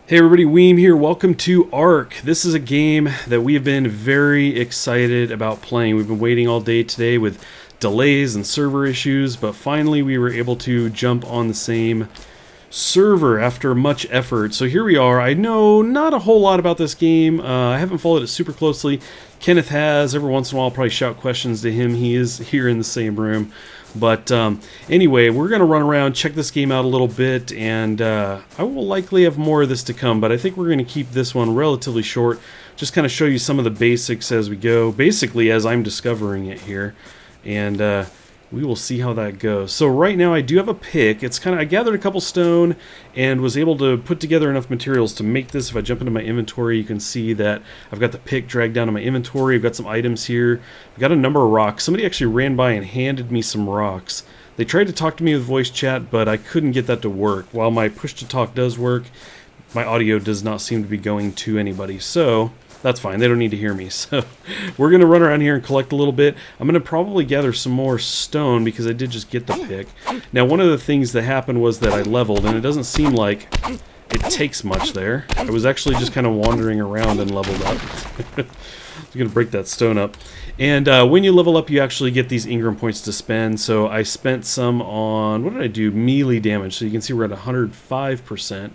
Hey everybody, Weem here. Welcome to ARK. This is a game that we have been very excited about playing. We've been waiting all day today with delays and server issues, but finally we were able to jump on the same server after much effort. So here we are. I know not a whole lot about this game. I haven't followed it super closely. Kenneth has. Every once in a while I'll probably shout questions to him. He is here in the same room. But anyway, we're going to run around, check this game out a little bit, and I will likely have more of this to come, but I think we're going to keep this one relatively short, just kind of show you some of the basics as we go, basically as I'm discovering it here, and we will see how that goes. So right now I do have a pick. It's kind of, I gathered a couple stone and was able to put together enough materials to make this. If I jump into my inventory, you can see that I've got the pick dragged down to my inventory. I've got some items here. I've got a number of rocks. Somebody actually ran by and handed me some rocks. They tried to talk to me with voice chat, but I couldn't get that to work. While my push to talk does work, my audio does not seem to be going to anybody. So that's fine. They don't need to hear me. So we're going to run around here and collect a little bit. I'm going to probably gather some more stone because I did just get the pick. Now, one of the things that happened was that I leveled, and it doesn't seem like it takes much there. I was actually just kind of wandering around and leveled up. I'm going to break that stone up. And when you level up, you actually get these Ingram points to spend. So I spent some on, what did I do? Melee damage. So you can see we're at 105%.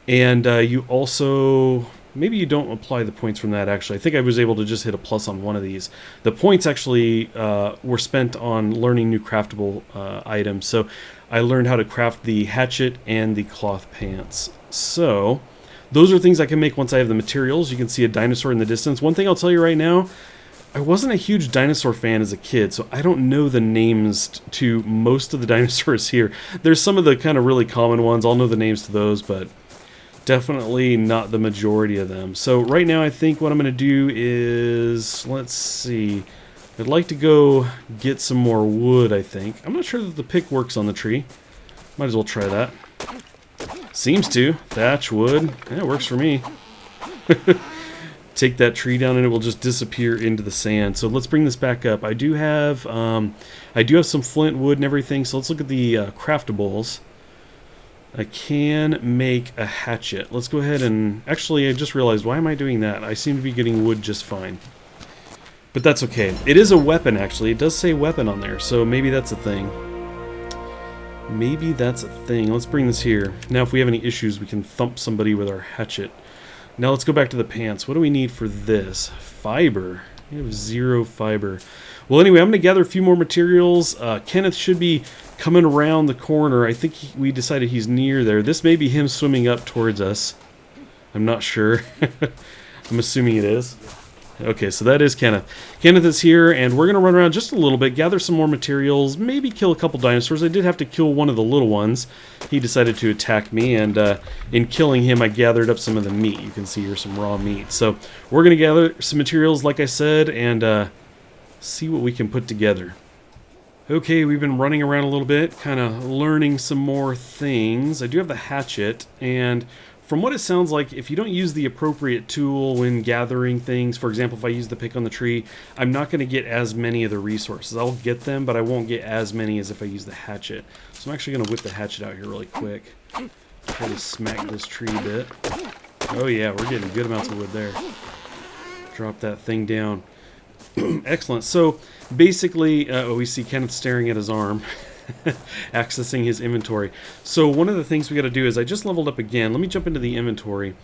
And you also... Maybe you don't apply the points from that, actually. I think I was able to just hit a plus on one of these. The points actually were spent on learning new craftable items. So I learned how to craft the hatchet and the cloth pants. So those are things I can make once I have the materials. You can see a dinosaur in the distance. One thing I'll tell you right now, I wasn't a huge dinosaur fan as a kid, so I don't know the names to most of the dinosaurs here. There's some of the kind of really common ones. I'll know the names to those, but definitely not the majority of them. So right now I think what I'm going to do is, let's see, I'd like to go get some more wood, I think. I'm not sure that the pick works on the tree. Might as well try that. Seems to. Thatch wood. Yeah, it works for me. Take that tree down and it will just disappear into the sand. So let's bring this back up. I do have some flint wood and everything, so let's look at the craftables. I can make a hatchet. Let's go ahead and... Actually, I just realized, why am I doing that? I seem to be getting wood just fine. But that's okay. It is a weapon, actually. It does say weapon on there, so maybe that's a thing. Maybe that's a thing. Let's bring this here. Now, if we have any issues, we can thump somebody with our hatchet. Now, let's go back to the pants. What do we need for this? Fiber. We have 0 fiber. Well, anyway, I'm going to gather a few more materials. Kenneth should be coming around the corner. I think we decided he's near there. This may be him swimming up towards us. I'm not sure. I'm assuming it is. Okay, so that is Kenneth. Kenneth is here, and we're going to run around just a little bit, gather some more materials, maybe kill a couple dinosaurs. I did have to kill one of the little ones. He decided to attack me, and in killing him, I gathered up some of the meat. You can see here some raw meat. So we're going to gather some materials, like I said, and see what we can put together. Okay, we've been running around a little bit, kind of learning some more things. I do have the hatchet, and from what it sounds like, if you don't use the appropriate tool when gathering things, for example, if I use the pick on the tree, I'm not going to get as many of the resources. I'll get them, but I won't get as many as if I use the hatchet. So I'm actually going to whip the hatchet out here really quick. Try to smack this tree a bit. Oh yeah, we're getting good amounts of wood there. Drop that thing down. Excellent. So basically, we see Kenneth staring at his arm, accessing his inventory. So one of the things we got to do is I just leveled up again. Let me jump into the inventory,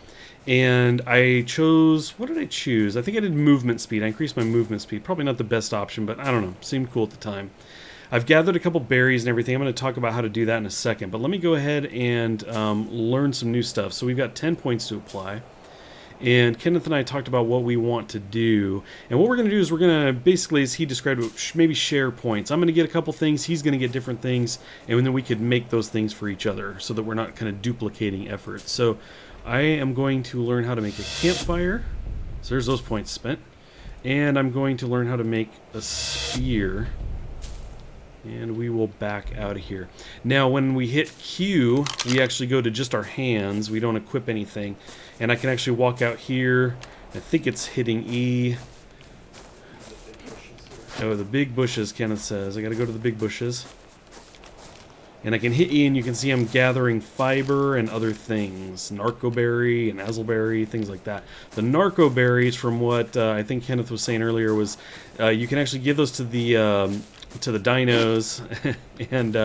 and I chose, what did I choose? I think I did movement speed. I increased my movement speed. Probably not the best option, but I don't know. Seemed cool at the time. I've gathered a couple berries and everything. I'm going to talk about how to do that in a second, but let me go ahead and learn some new stuff. So we've got 10 points to apply. And Kenneth and I talked about what we want to do. And what we're going to do is we're going to, basically, as he described it, maybe share points. I'm going to get a couple things, he's going to get different things, and then we could make those things for each other so that we're not kind of duplicating efforts. So I am going to learn how to make a campfire. So there's those points spent. And I'm going to learn how to make a spear. And we will back out of here. Now, when we hit Q, we actually go to just our hands. We don't equip anything. And I can actually walk out here. I think it's hitting E. Oh, the big bushes, Kenneth says. I gotta go to the big bushes. And I can hit E and you can see I'm gathering fiber and other things. Narcoberry and Azelberry, things like that. The Narcoberries, from what I think Kenneth was saying earlier, was you can actually give those to the dinos, and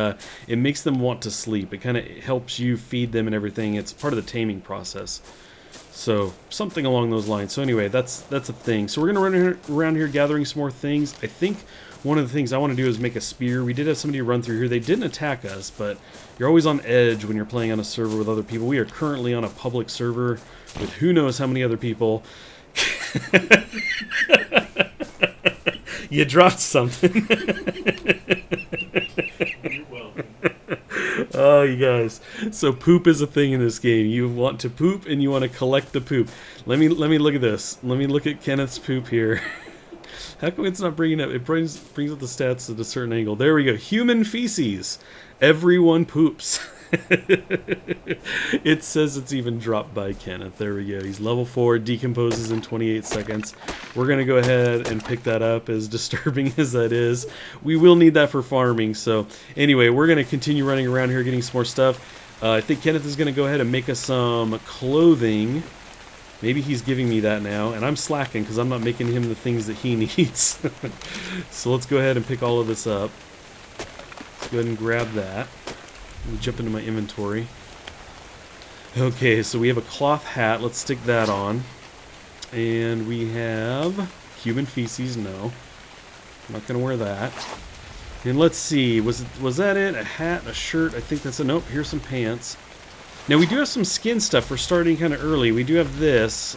it makes them want to sleep. It kind of helps you feed them and everything. It's part of the taming process. So something along those lines. So anyway, that's a thing. So we're going to run around here gathering some more things. I think one of the things I want to do is make a spear. We did have somebody run through here. They didn't attack us, but you're always on edge when you're playing on a server with other people. We are currently on a public server with who knows how many other people. You dropped something. You're welcome. Oh, you guys. So poop is a thing in this game. You want to poop and you want to collect the poop. Let me look at this. Let me look at Kenneth's poop here. How come it's not bringing up? It brings up the stats at a certain angle. There we go. Human feces. Everyone poops. It says it's even dropped by Kenneth. There we go. He's level 4, decomposes in 28 seconds. We're going to go ahead and pick that up, as disturbing as that is. We will need that for farming. So anyway, we're going to continue running around here getting some more stuff. I think Kenneth is going to go ahead and make us some clothing. Maybe he's giving me that now, and I'm slacking because I'm not making him the things that he needs. So let's go ahead and pick all of this up. Let's go ahead and grab that. Let me jump into my inventory. Okay, so we have a cloth hat. Let's stick that on. And we have human feces. No, I'm not going to wear that. And let's see, was that it? A hat, a shirt? I think that's a nope. Here's some pants. Now we do have some skin stuff. We're starting kind of early. We do have this.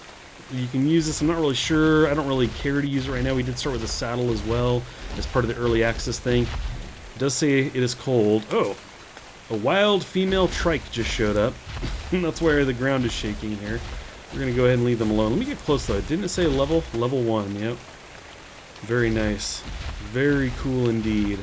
You can use this. I'm not really sure. I don't really care to use it right now. We did start with a saddle as well as part of the early access thing. It does say it is cold. Oh, a wild female trike just showed up. That's why the ground is shaking here. We're going to go ahead and leave them alone. Let me get close though. Didn't it say level 1? Yep. Very nice. Very cool indeed.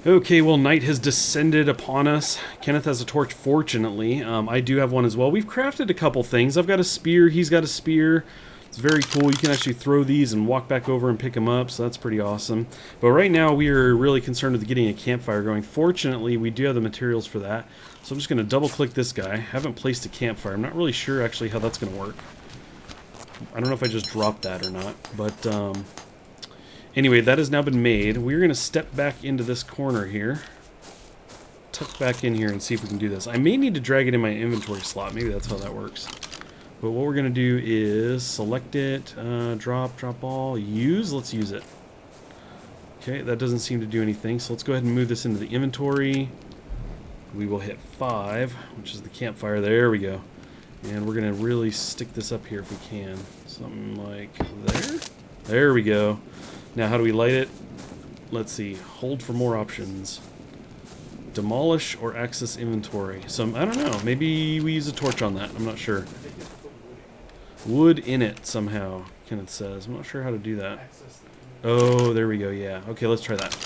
Okay, well, night has descended upon us. Kenneth has a torch, fortunately. I do have one as well. We've crafted a couple things. I've got a spear. He's got a spear. It's very cool. You can actually throw these and walk back over and pick them up, so that's pretty awesome. But right now, we are really concerned with getting a campfire going. Fortunately, we do have the materials for that. So I'm just going to double-click this guy. I haven't placed a campfire. I'm not really sure, actually, how that's going to work. I don't know if I just dropped that or not, but... Anyway, that has now been made. We're going to step back into this corner here. Tuck back in here and see if we can do this. I may need to drag it in my inventory slot. Maybe that's how that works. But what we're going to do is select it, drop all, use. Let's use it. Okay, that doesn't seem to do anything. So let's go ahead and move this into the inventory. We will hit 5, which is the campfire. There we go. And we're going to really stick this up here if we can. Something like there. There we go. Now, how do we light it? Let's see. Hold for more options. Demolish or access inventory. So, I don't know. Maybe we use a torch on that. I'm not sure. Wood in it somehow, Kenneth says. I'm not sure how to do that. Oh, there we go. Yeah. Okay, let's try that.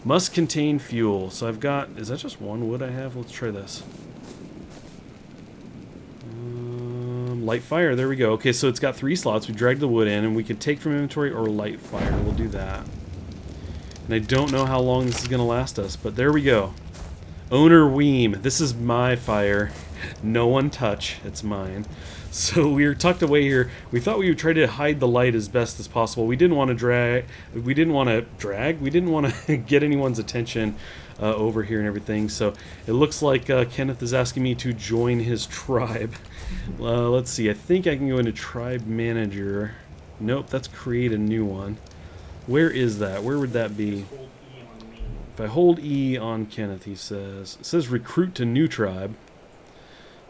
Must contain fuel. So I've got... Is that just one wood I have? Let's try this. Light fire, there we go. Okay, so it's got 3 slots. We dragged the wood in, and we can take from inventory or light fire. We'll do that. And I don't know how long this is going to last us, but there we go. Owner Weem. This is my fire. No one touch. It's mine. So we were tucked away here. We thought we would try to hide the light as best as possible. We didn't want to drag. We didn't want to get anyone's attention over here and everything. So it looks like Kenneth is asking me to join his tribe. Let's see. I think I can go into tribe manager. Nope, that's create a new one. Where is that? Where would that be? If I hold E on Kenneth, he says. It says recruit to new tribe.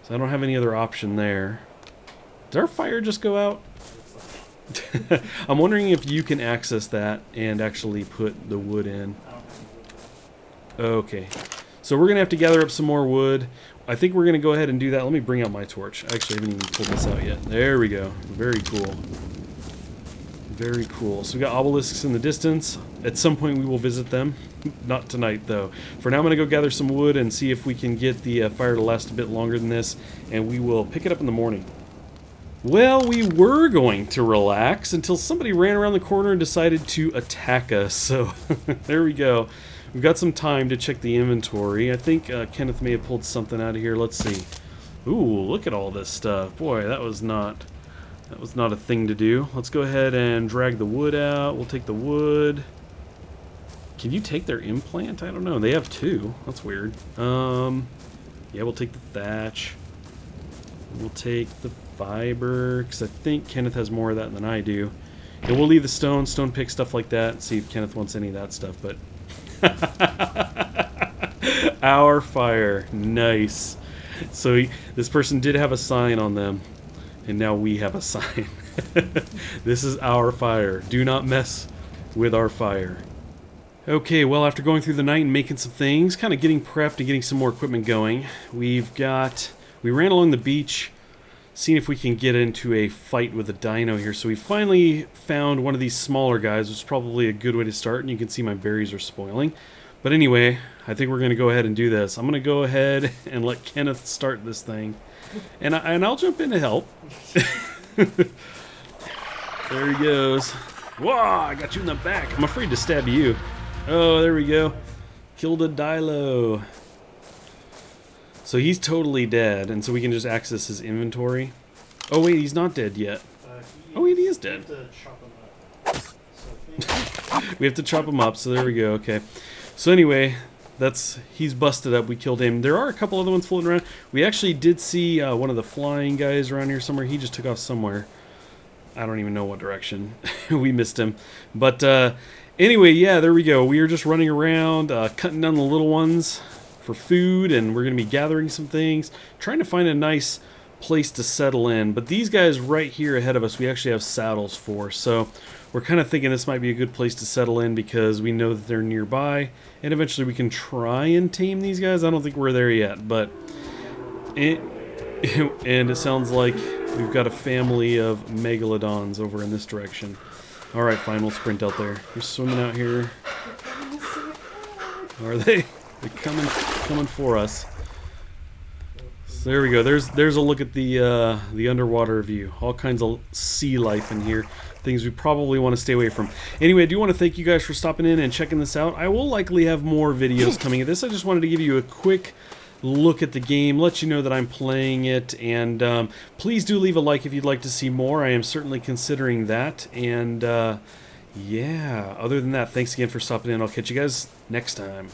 So I don't have any other option there. Did our fire just go out? I'm wondering if you can access that and actually put the wood in. Okay. So we're going to have to gather up some more wood. I think we're going to go ahead and do that. Let me bring out my torch. Actually, I haven't even pulled this out yet. There we go. Very cool. Very cool. So we got obelisks in the distance. At some point we will visit them. Not tonight, though. For now, I'm going to go gather some wood and see if we can get the fire to last a bit longer than this. And we will pick it up in the morning. Well, we were going to relax until somebody ran around the corner and decided to attack us. So there we go. we've got some time to check the inventory. I think Kenneth may have pulled something out of here. Let's see. Ooh, look at all this stuff. Boy, that was not a thing to do. Let's go ahead and drag the wood out. We'll take the wood. Can you take their implant? I don't know. They have 2. That's weird. Yeah, we'll take the thatch. We'll take the fiber, because I think Kenneth has more of that than I do. And we'll leave the stone pick, stuff like that. See if Kenneth wants any of that stuff, but... Our fire. Nice. So this person did have a sign on them, and now we have a sign. This is our fire. Do not mess with our fire. Okay, well, after going through the night and making some things, kind of getting prepped and getting some more equipment going, we ran along the beach, seeing if we can get into a fight with a dino here. So we finally found one of these smaller guys, which is probably a good way to start, and you can see my berries are spoiling. But anyway, I think we're going to go ahead and do this. I'm going to go ahead and let Kenneth start this thing, and I'll jump in to help. There he goes. Whoa, I got you in the back. I'm afraid to stab you. Oh, there we go. Killed a Dilo. So he's totally dead, and so we can just access his inventory. Oh wait, he's not dead yet. Oh wait, he is dead. We have to chop him up, so there we go, okay. So anyway, he's busted up, we killed him. There are a couple other ones floating around. We actually did see one of the flying guys around here somewhere. He just took off somewhere. I don't even know what direction. We missed him. But anyway, yeah, there we go. We are just running around, cutting down the little ones for food, and we're going to be gathering some things, trying to find a nice place to settle in. But these guys right here ahead of us, we actually have saddles for, so we're kind of thinking this might be a good place to settle in because we know that they're nearby, and eventually we can try and tame these guys. I don't think we're there yet, but and it sounds like we've got a family of megalodons over in this direction. Alright, fine, we'll sprint out there. You're swimming out here. Are they? They're coming for us. So there we go. There's a look at the underwater view. All kinds of sea life in here. Things we probably want to stay away from. Anyway, I do want to thank you guys for stopping in and checking this out. I will likely have more videos coming at this. I just wanted to give you a quick look at the game, let you know that I'm playing it, and please do leave a like if you'd like to see more. I am certainly considering that, and yeah, other than that, thanks again for stopping in. I'll catch you guys next time.